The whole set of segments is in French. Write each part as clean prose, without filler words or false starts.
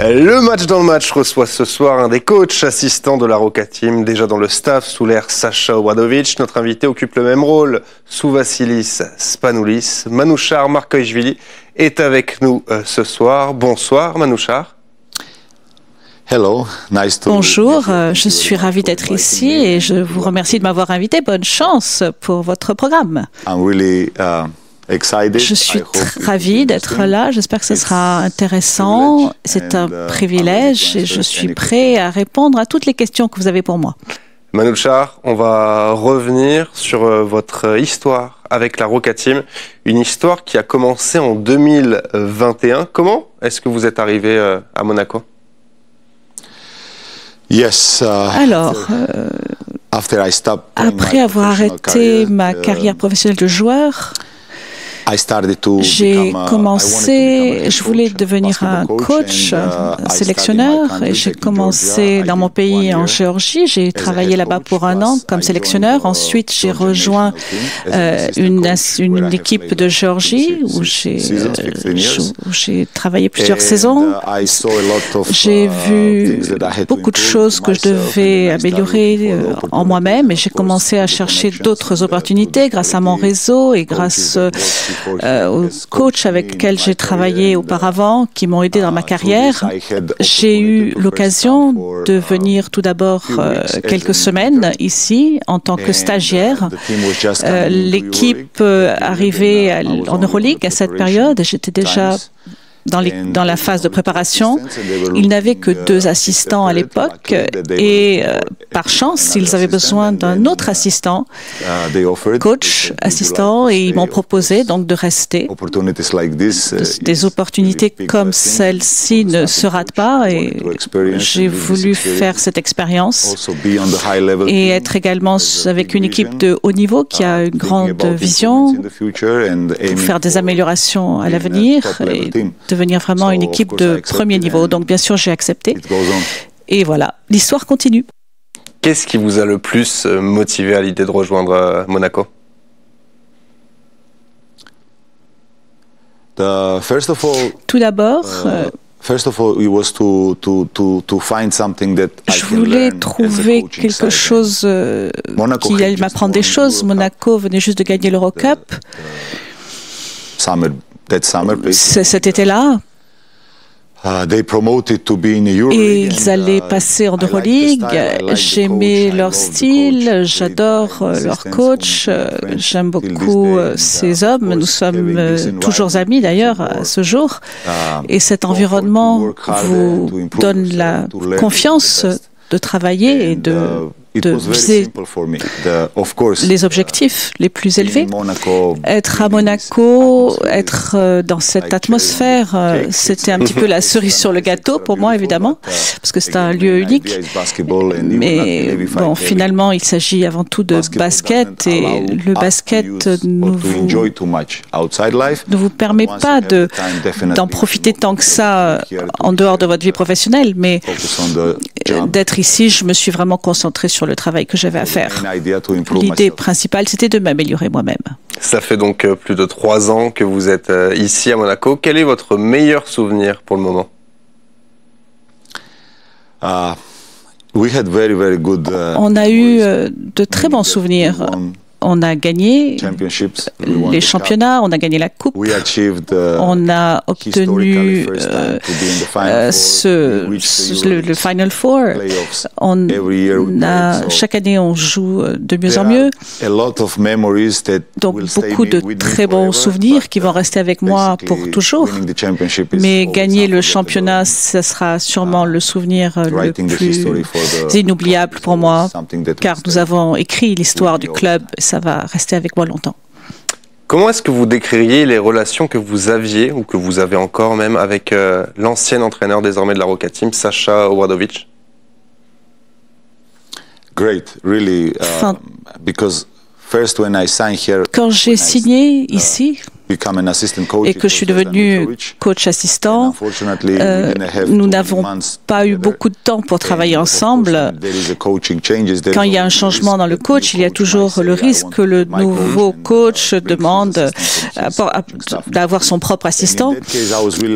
Le match dans le match reçoit ce soir un des coachs assistants de la Roca Team, déjà dans le staff sous l'ère Sacha Obradovic. Notre invité occupe le même rôle sous Vassilis Spanoulis. Manouchar Markoishvili est avec nous ce soir. Bonsoir Manouchar. Bonjour, je suis ravi d'être ici et je vous remercie de m'avoir invité. Bonne chance pour votre programme. Je suis ravi d'être là. J'espère que ce sera intéressant. C'est un privilège et je suis prêt à répondre à toutes les questions que vous avez pour moi. Manouchar, on va revenir sur votre histoire avec la Roca Team. Une histoire qui a commencé en 2021. Comment est-ce que vous êtes arrivé à Monaco ? Alors, après avoir arrêté ma carrière professionnelle de joueur, j'ai commencé, je voulais devenir un coach, un sélectionneur, et j'ai commencé dans mon pays en Géorgie. J'ai travaillé là-bas pour 1 an comme sélectionneur. Ensuite, j'ai rejoint une équipe de Géorgie où j'ai travaillé plusieurs saisons. J'ai vu beaucoup de choses que je devais améliorer en moi-même et j'ai commencé à chercher d'autres opportunités grâce à mon réseau et grâce aux coachs avec lesquels j'ai travaillé auparavant, qui m'ont aidé dans ma carrière. J'ai eu l'occasion de venir tout d'abord quelques semaines ici en tant que stagiaire. L'équipe arrivait en Euroleague à cette période et j'étais déjà dans la phase de préparation. Ils n'avaient que 2 assistants à l'époque et par chance, ils avaient besoin d'un autre assistant, coach, assistant, et ils m'ont proposé donc de rester. Des opportunités comme celle-ci ne se ratent pas et j'ai voulu faire cette expérience et être également avec une équipe de haut niveau qui a une grande vision pour faire des améliorations à l'avenir et devenir vraiment une équipe de premier niveau. Donc, bien sûr, j'ai accepté. Et voilà, l'histoire continue. Qu'est-ce qui vous a le plus motivé à l'idée de rejoindre Monaco ? Tout d'abord, je voulais trouver quelque chose qui allait m'apprendre des choses. Monaco venait juste de gagner l'Eurocup. Cet été-là, et ils allaient passer en Euroleague. J'aimais leur style, j'adore leur coach, j'aime beaucoup ces hommes. Nous sommes toujours amis d'ailleurs à ce jour. Et cet environnement vous donne la confiance de travailler et de viser les objectifs les plus élevés. Être à Monaco, être dans cette atmosphère, c'était un petit peu la cerise sur le gâteau pour moi, évidemment, parce que c'est un lieu unique. Mais bon, finalement, il s'agit avant tout de basket et le basket ne vous permet pas d'en profiter tant que ça en dehors de votre vie professionnelle, mais d'être ici, je me suis vraiment concentrée sur le travail que j'avais à faire. L'idée principale, c'était de m'améliorer moi-même. Ça fait donc plus de 3 ans que vous êtes ici à Monaco. Quel est votre meilleur souvenir pour le moment ? On a eu de très bons souvenirs. On a gagné les championnats, on a gagné la coupe, on a obtenu le Final Four. Chaque année, on joue de mieux en mieux. Donc, beaucoup de très bons souvenirs qui vont rester avec moi pour toujours. Mais gagner le championnat, ce sera sûrement le souvenir le plus inoubliable pour moi, car nous avons écrit l'histoire du club. Ça va rester avec moi longtemps. Comment est-ce que vous décririez les relations que vous aviez ou que vous avez encore même avec l'ancien entraîneur désormais de la Roca Team, Sacha Obradovic ? Quand j'ai signé ici, et que je suis devenu coach assistant. Nous n'avons pas eu beaucoup de temps pour travailler ensemble. Quand il y a un changement dans le coach, il y a toujours le risque que le nouveau coach demande d'avoir son propre assistant.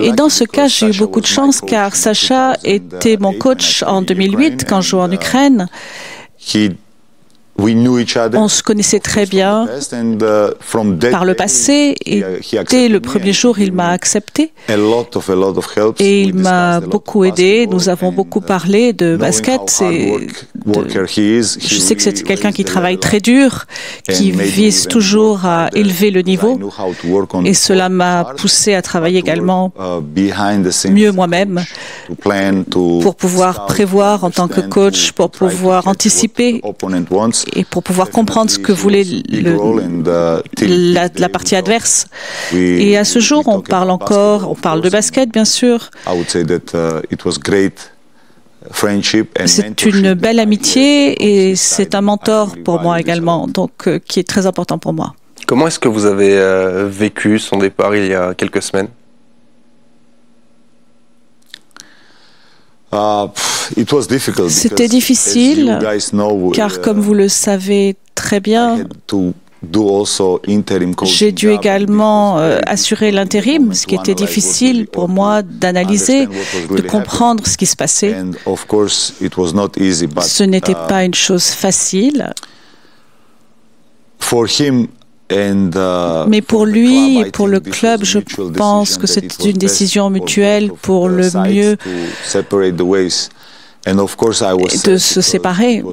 Et dans ce cas, j'ai eu beaucoup de chance car Sacha était mon coach en 2008 quand je jouais en Ukraine. On se connaissait très bien par le passé et dès le premier jour, il m'a accepté et il m'a beaucoup aidé. Nous avons beaucoup parlé de basket. Je sais que c'est quelqu'un qui travaille très dur, qui vise toujours à élever le niveau et cela m'a poussé à travailler également mieux moi-même pour pouvoir prévoir en tant que coach, pour pouvoir anticiper et pour pouvoir comprendre ce que voulait la partie adverse. Et à ce jour, on parle de basket, bien sûr. C'est une belle amitié et c'est un mentor pour moi également, donc qui est très important pour moi. Comment est-ce que vous avez vécu son départ il y a quelques semaines? C'était difficile, car comme vous le savez très bien, j'ai dû également assurer l'intérim, ce qui était difficile pour moi d'analyser, de comprendre ce qui se passait. Ce n'était pas une chose facile. Mais pour lui et pour le club, je pense que c'était une décision mutuelle pour le mieux de se séparer.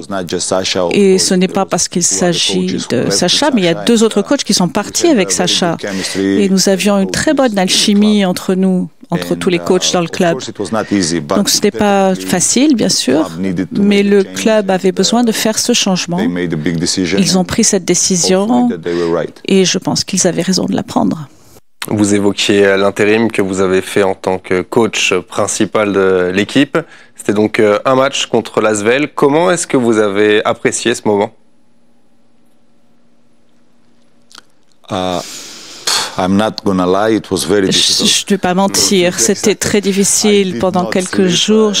Et ce n'est pas parce qu'il s'agit de Sacha, mais il y a deux autres coachs qui sont partis avec Sacha. Et nous avions une très bonne alchimie entre nous, entre tous les coachs dans le club. Donc ce n'était pas facile, bien sûr, mais le club avait besoin de faire ce changement. Ils ont pris cette décision et je pense qu'ils avaient raison de la prendre. Vous évoquiez l'intérim que vous avez fait en tant que coach principal de l'équipe. C'était donc un match contre l'Asvel. Comment est-ce que vous avez apprécié ce moment? Je ne vais pas mentir, c'était très difficile. Pendant quelques jours,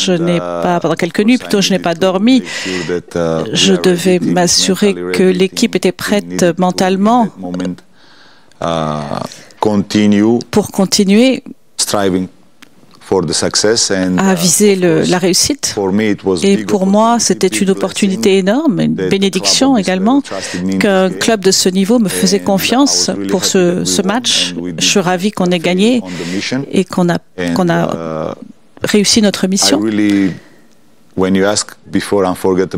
pendant quelques nuits plutôt, je n'ai pas dormi. Je devais m'assurer que l'équipe était prête mentalement pour continuer à viser la réussite. Et pour moi, c'était une opportunité énorme, une bénédiction également, qu'un club de ce niveau me faisait confiance pour ce match. Je suis ravi qu'on ait gagné et qu'on a réussi notre mission.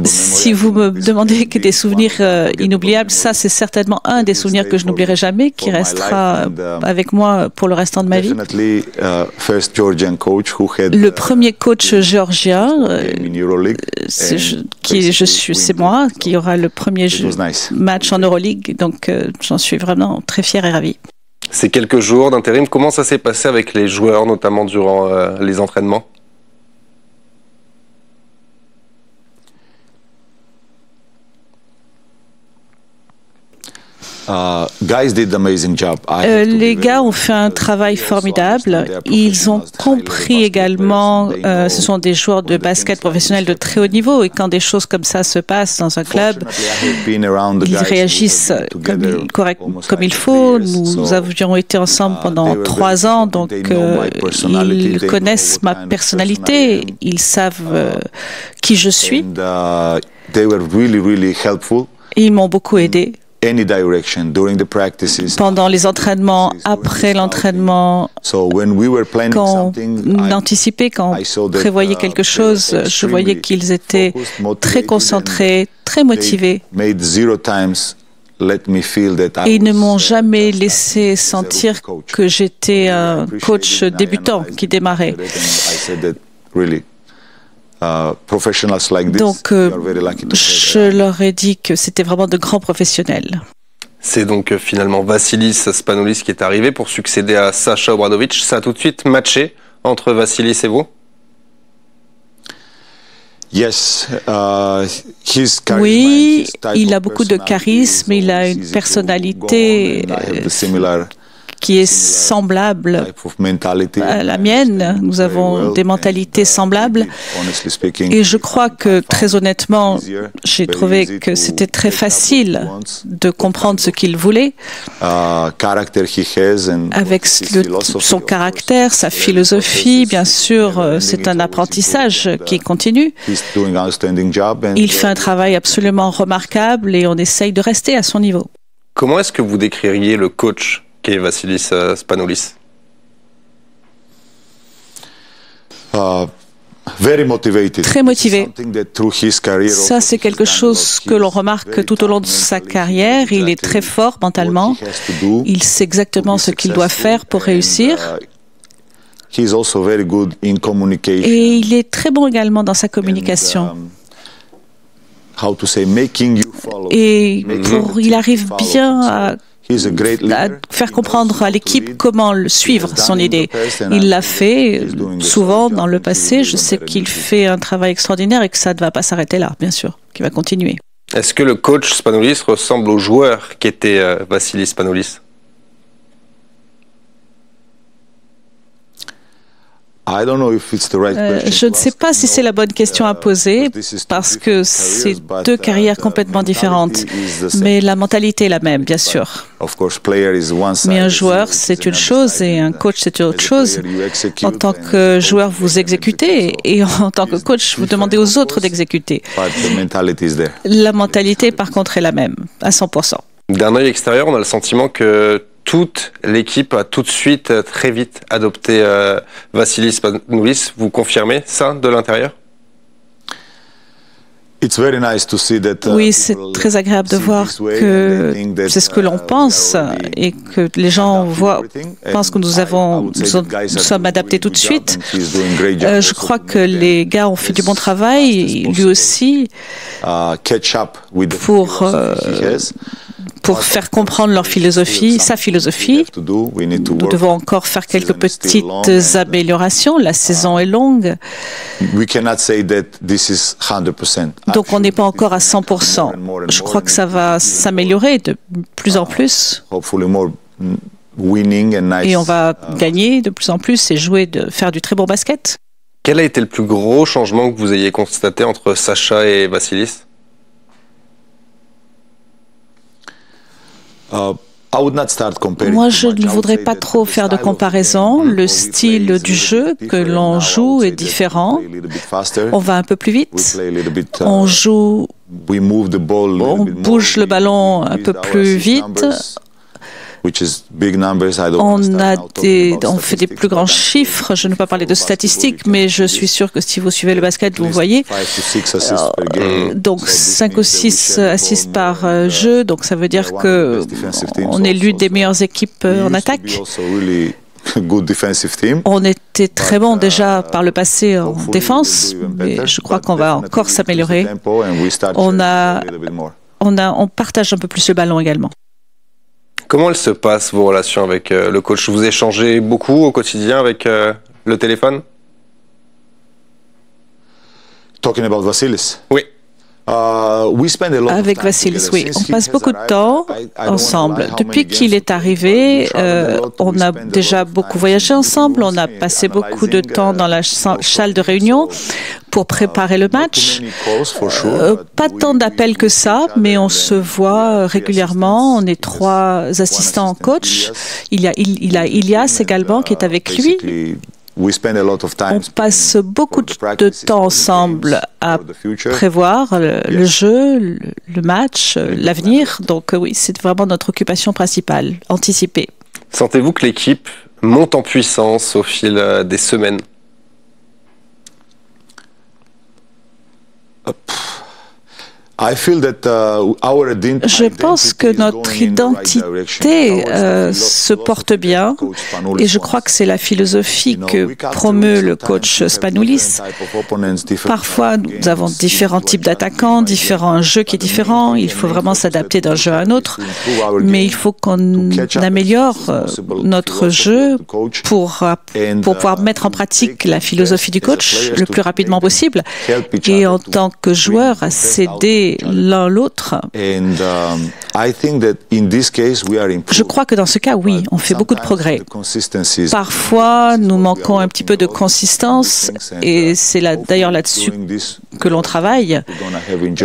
Si vous me demandez que des souvenirs inoubliables, ça c'est certainement un des souvenirs que je n'oublierai jamais, qui restera avec moi pour le restant de ma vie. Le premier coach géorgien, c'est moi, qui aura le premier match en Euroleague, donc j'en suis vraiment très fier et ravi. Ces quelques jours d'intérim, comment ça s'est passé avec les joueurs, notamment durant les entraînements? Les gars ont fait un travail formidable. Ils ont compris également, ce sont des joueurs de basket professionnels de très haut niveau et quand des choses comme ça se passent dans un club, ils réagissent comme il faut. Nous avions été ensemble pendant 3 ans, donc ils connaissent ma personnalité, ils savent qui je suis. Ils m'ont beaucoup aidé. Pendant les entraînements, après l'entraînement, quand on anticipait, quand on prévoyait quelque chose, je voyais qu'ils étaient très concentrés, très motivés. Et ils ne m'ont jamais laissé sentir que j'étais un coach débutant qui démarrait. Donc, je leur ai dit que c'était vraiment de grands professionnels. C'est donc finalement Vassilis Spanoulis qui est arrivé pour succéder à Sacha Obradović. Ça a tout de suite matché entre Vassilis et vous? Oui, il a beaucoup de charisme, il a une personnalité qui est semblable à la mienne. Nous avons des mentalités semblables. Et je crois que, très honnêtement, j'ai trouvé que c'était très facile de comprendre ce qu'il voulait avec son caractère, sa philosophie. Bien sûr, c'est un apprentissage qui continue. Il fait un travail absolument remarquable et on essaye de rester à son niveau. Comment est-ce que vous décririez le coach qu'est Vassilis Spanoulis? Très motivé. Ça, c'est quelque chose que l'on remarque tout au long de sa carrière. Il est très fort mentalement. Il sait exactement ce qu'il doit faire pour réussir. Et il est très bon également dans sa communication. Et il arrive bien à faire comprendre à l'équipe comment suivre son idée. Il l'a fait souvent dans le passé. Je sais qu'il fait un travail extraordinaire et que ça ne va pas s'arrêter là, bien sûr, qu'il va continuer. Est-ce que le coach Spanoulis ressemble au joueur qu'était Vassilis Spanoulis? Je ne sais pas si c'est la bonne question à poser parce que c'est deux carrières complètement différentes. Mais la mentalité est la même, bien sûr. Mais un joueur, c'est une chose et un coach, c'est autre chose. En tant que joueur, vous exécutez et en tant que coach, vous demandez aux autres d'exécuter. La mentalité, par contre, est la même, à 100%. D'un œil extérieur, on a le sentiment que toute l'équipe a tout de suite, très vite, adopté Vassilis Spanoulis. Vous confirmez ça de l'intérieur? Oui, c'est très agréable de voir que c'est ce que l'on pense et que les gens pensent que nous sommes adaptés tout de suite. Je crois que les gars ont fait du bon travail, lui aussi, pour faire comprendre leur philosophie, sa philosophie. Nous devons encore faire quelques petites améliorations. La saison est longue. Donc on n'est pas encore à 100%. Je crois que ça va s'améliorer de plus en plus. Et on va gagner de plus en plus et faire du très bon basket. Quel a été le plus gros changement que vous ayez constaté entre Sacha et Vassilis? Moi, je ne voudrais pas trop faire de comparaison. Le style du jeu que l'on joue est différent. On va un peu plus vite. On bouge le ballon un peu plus vite. On fait des plus grands chiffres. Je ne vais pas parler de statistiques, mais je suis sûr que si vous suivez le basket, vous voyez. Donc 5 ou 6 assists par jeu. Donc ça veut dire qu'on est l'une des meilleures équipes en attaque. On était très bon déjà par le passé en défense, mais je crois qu'on va encore s'améliorer. On partage un peu plus le ballon également. Comment elles se passent, vos relations avec le coach? Vous échangez beaucoup au quotidien avec le téléphone? Talking about Vassilis? Oui. Avec Vassilis, oui. On passe beaucoup de temps ensemble. Depuis qu'il est arrivé, on a déjà beaucoup voyagé ensemble. On a passé beaucoup de temps dans la salle de réunion pour préparer le match. Pas tant d'appels que ça, mais on se voit régulièrement. On est 3 assistants coach. Il y a Ilias également qui est avec lui. On passe beaucoup de temps ensemble à prévoir le jeu, le match, l'avenir. Donc oui, c'est vraiment notre occupation principale, anticiper. Sentez-vous que l'équipe monte en puissance au fil des semaines? Je pense que notre identité se porte bien et je crois que c'est la philosophie que promeut le coach Spanoulis. Parfois, nous avons différents types d'attaquants, différents jeux qui sont différents. Il faut vraiment s'adapter d'un jeu à un autre, mais il faut qu'on améliore notre jeu pour pouvoir mettre en pratique la philosophie du coach le plus rapidement possible. Et en tant que joueur, à s'aider aider l'un l'autre. Je crois que dans ce cas, oui, on fait beaucoup de progrès. Parfois, nous manquons un petit peu de consistance et c'est d'ailleurs là-dessus que l'on travaille.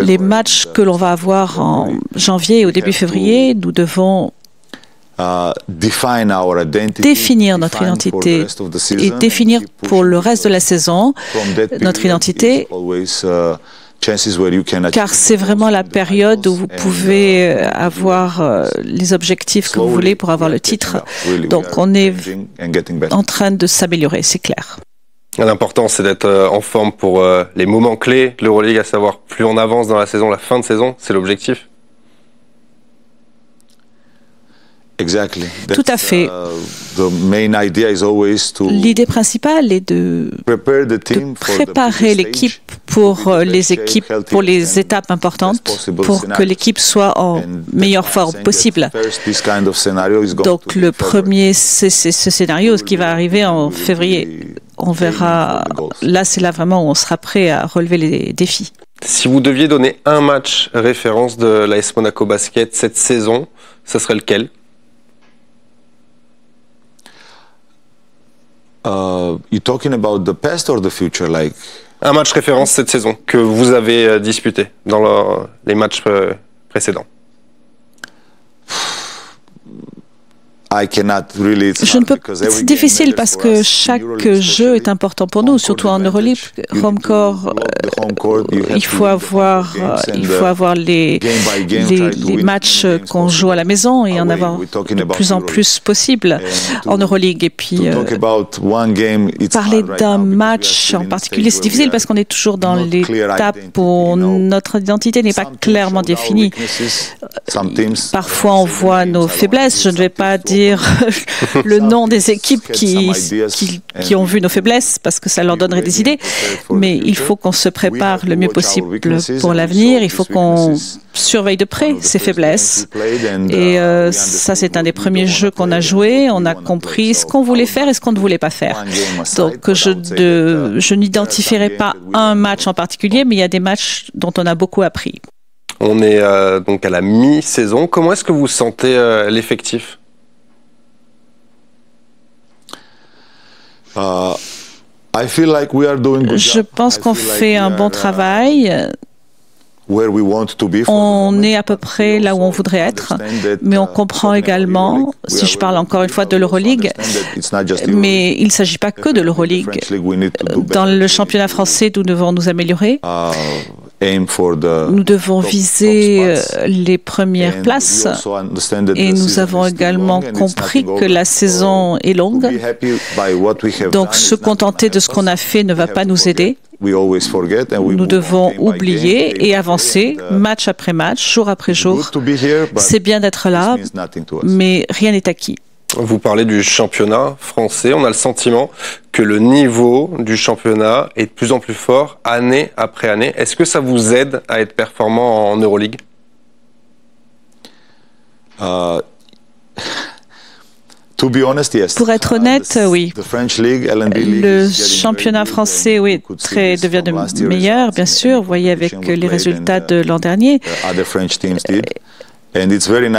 Les matchs que l'on va avoir en janvier et au début février, nous devons définir notre identité et définir pour le reste de la saison notre identité, car c'est vraiment la période où vous pouvez avoir les objectifs que vous voulez pour avoir le titre. Donc on est en train de s'améliorer, c'est clair. L'important, c'est d'être en forme pour les moments clés de l'Euroleague, à savoir plus on avance dans la saison, la fin de saison, c'est l'objectif. Tout à fait. L'idée principale est de préparer l'équipe pour les étapes importantes, pour que l'équipe soit en meilleure forme possible. Donc le premier, c'est ce scénario, ce qui va arriver en février. On verra, là c'est là vraiment où on sera prêt à relever les défis. Si vous deviez donner un match référence de l'AS Monaco Basket cette saison, ce serait lequel ? You talking about the past or the future, like? Un match référence cette saison que vous avez disputé dans les matchs précédents. Je ne peux. C'est difficile parce que chaque jeu est important pour nous, surtout en Euroleague. Home court, il faut avoir les matchs qu'on joue à la maison et en avoir de plus en plus possible en Euroleague. Et puis parler d'un match en particulier, c'est difficile parce qu'on est toujours dans l'étape où notre identité n'est pas clairement définie. Parfois, on voit nos faiblesses. Je ne vais pas dire le nom des équipes qui ont vu nos faiblesses parce que ça leur donnerait des idées, mais il faut qu'on se prépare le mieux possible pour l'avenir. Il faut qu'on surveille de près ces faiblesses et ça c'est un des premiers jeux qu'on a joué. On a compris ce qu'on voulait faire et ce qu'on ne voulait pas faire. Donc je n'identifierai pas un match en particulier, mais il y a des matchs dont on a beaucoup appris. On est donc à la mi-saison. Comment est-ce que vous sentez l'effectif ? Je pense qu'on fait un bon travail. On est à peu près là où on voudrait être, mais on comprend également, si je parle encore une fois de l'Euroleague, mais il ne s'agit pas que de l'Euroleague. Dans le championnat français, nous devons nous améliorer. Nous devons viser les premières places et nous avons également compris que la saison est longue. Donc se contenter de ce qu'on a fait ne va pas nous aider. Nous devons oublier et avancer match après match, jour après jour. C'est bien d'être là, mais rien n'est acquis. Vous parlez du championnat français. On a le sentiment que le niveau du championnat est de plus en plus fort année après année. Est-ce que ça vous aide à être performant en Euroleague ? Pour être honnête, oui. Le championnat français, oui, devient de meilleur, bien sûr. Vous voyez avec les résultats de l'an dernier.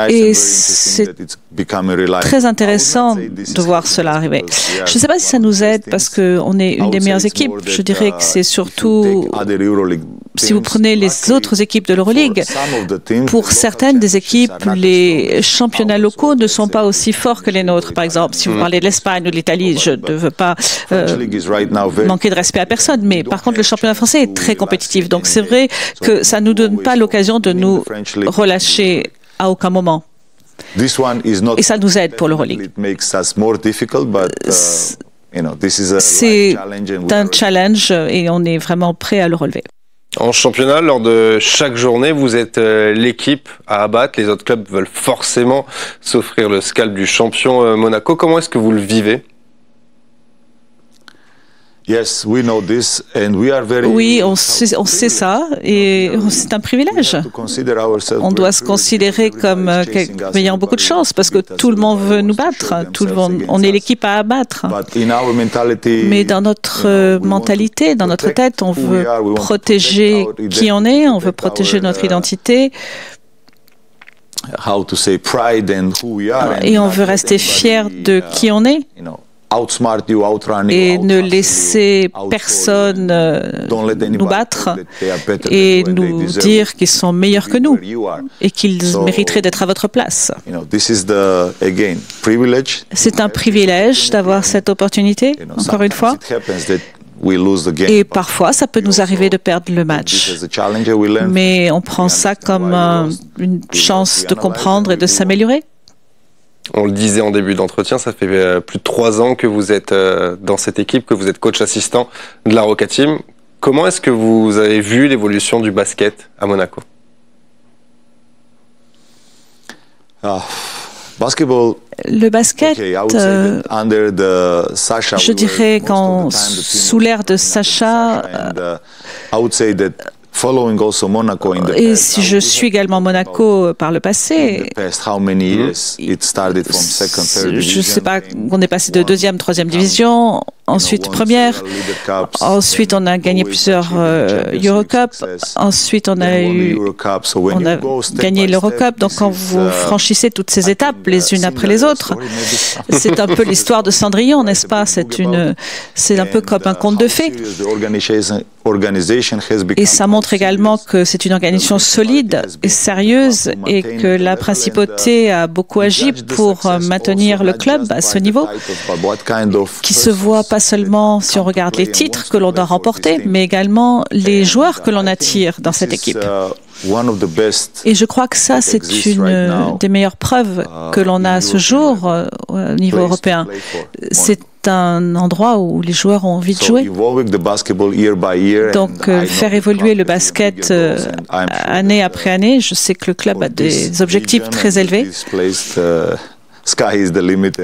Et c'est très intéressant de voir cela arriver. Je ne sais pas si ça nous aide parce qu'on est une des meilleures équipes. Je dirais que c'est surtout, si vous prenez les autres équipes de l'Euroleague, pour certaines des équipes, les championnats locaux ne sont pas aussi forts que les nôtres. Par exemple, si vous parlez de l'Espagne ou de l'Italie, je ne veux pas manquer de respect à personne, mais par contre, le championnat français est très compétitif. Donc c'est vrai que ça ne nous donne pas l'occasion de nous relâcher à aucun moment. Et ça nous aide pour l'Euroleague. C'est un challenge et on est vraiment prêt à le relever. En championnat, lors de chaque journée, vous êtes l'équipe à abattre. Les autres clubs veulent forcément s'offrir le scalp du champion Monaco. Comment est-ce que vous le vivez ? Oui, on sait ça et c'est un privilège. On doit se considérer comme ayant beaucoup de chance parce que tout le monde veut nous battre. On est l'équipe à abattre. Mais dans notre mentalité, dans notre tête, on veut protéger qui on est, on veut protéger notre identité. Et on veut rester fier de qui on est. Et ne laisser personne nous battre et nous dire qu'ils sont meilleurs que nous et qu'ils mériteraient d'être à votre place. C'est un privilège d'avoir cette opportunité, encore une fois. Et parfois, ça peut nous arriver de perdre le match. Mais on prend ça comme une chance de comprendre et de s'améliorer. On le disait en début d'entretien, ça fait plus de 3 ans que vous êtes dans cette équipe, que vous êtes coach assistant de la Roca Team. Comment est-ce que vous avez vu l'évolution du basket à Monaco? Le basket, je dirais sous l'ère de Sacha, et si je suis également Monaco par le passé, je ne sais pas, on est passé de 2e, 3e division, ensuite première, ensuite on a gagné plusieurs Eurocup, ensuite on a gagné l'Eurocup. Donc quand vous franchissez toutes ces étapes les unes après les autres, c'est un peu l'histoire de Cendrillon, n'est-ce pas? C'est un peu comme un conte de fées. Et ça montre également que c'est une organisation solide et sérieuse et que la principauté a beaucoup agi pour maintenir le club à ce niveau, qui se voit pas seulement si on regarde les titres que l'on doit remporter, mais également les joueurs que l'on attire dans cette équipe. Et je crois que ça, c'est une des meilleures preuves que l'on a à ce jour au niveau européen. C'est un endroit où les joueurs ont envie de jouer. Donc, faire évoluer le basket année après année, je sais que le club a des objectifs très élevés.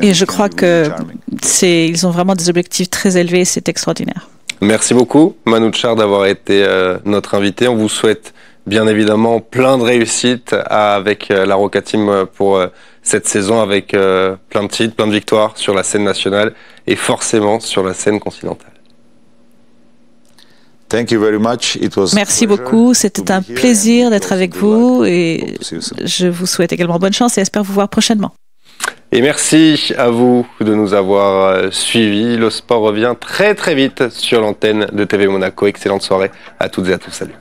Et je crois qu'ils ont vraiment des objectifs très élevés, c'est extraordinaire. Merci beaucoup, Manouchar, d'avoir été notre invité. On vous souhaite bien évidemment plein de réussites avec la Roca Team pour cette saison, avec plein de titres, plein de victoires sur la scène nationale et forcément sur la scène continentale. Merci beaucoup, c'était un plaisir d'être avec vous et je vous souhaite également bonne chance et espère vous voir prochainement. Et merci à vous de nous avoir suivis. Le sport revient très très vite sur l'antenne de TV Monaco. Excellente soirée à toutes et à tous. Salut.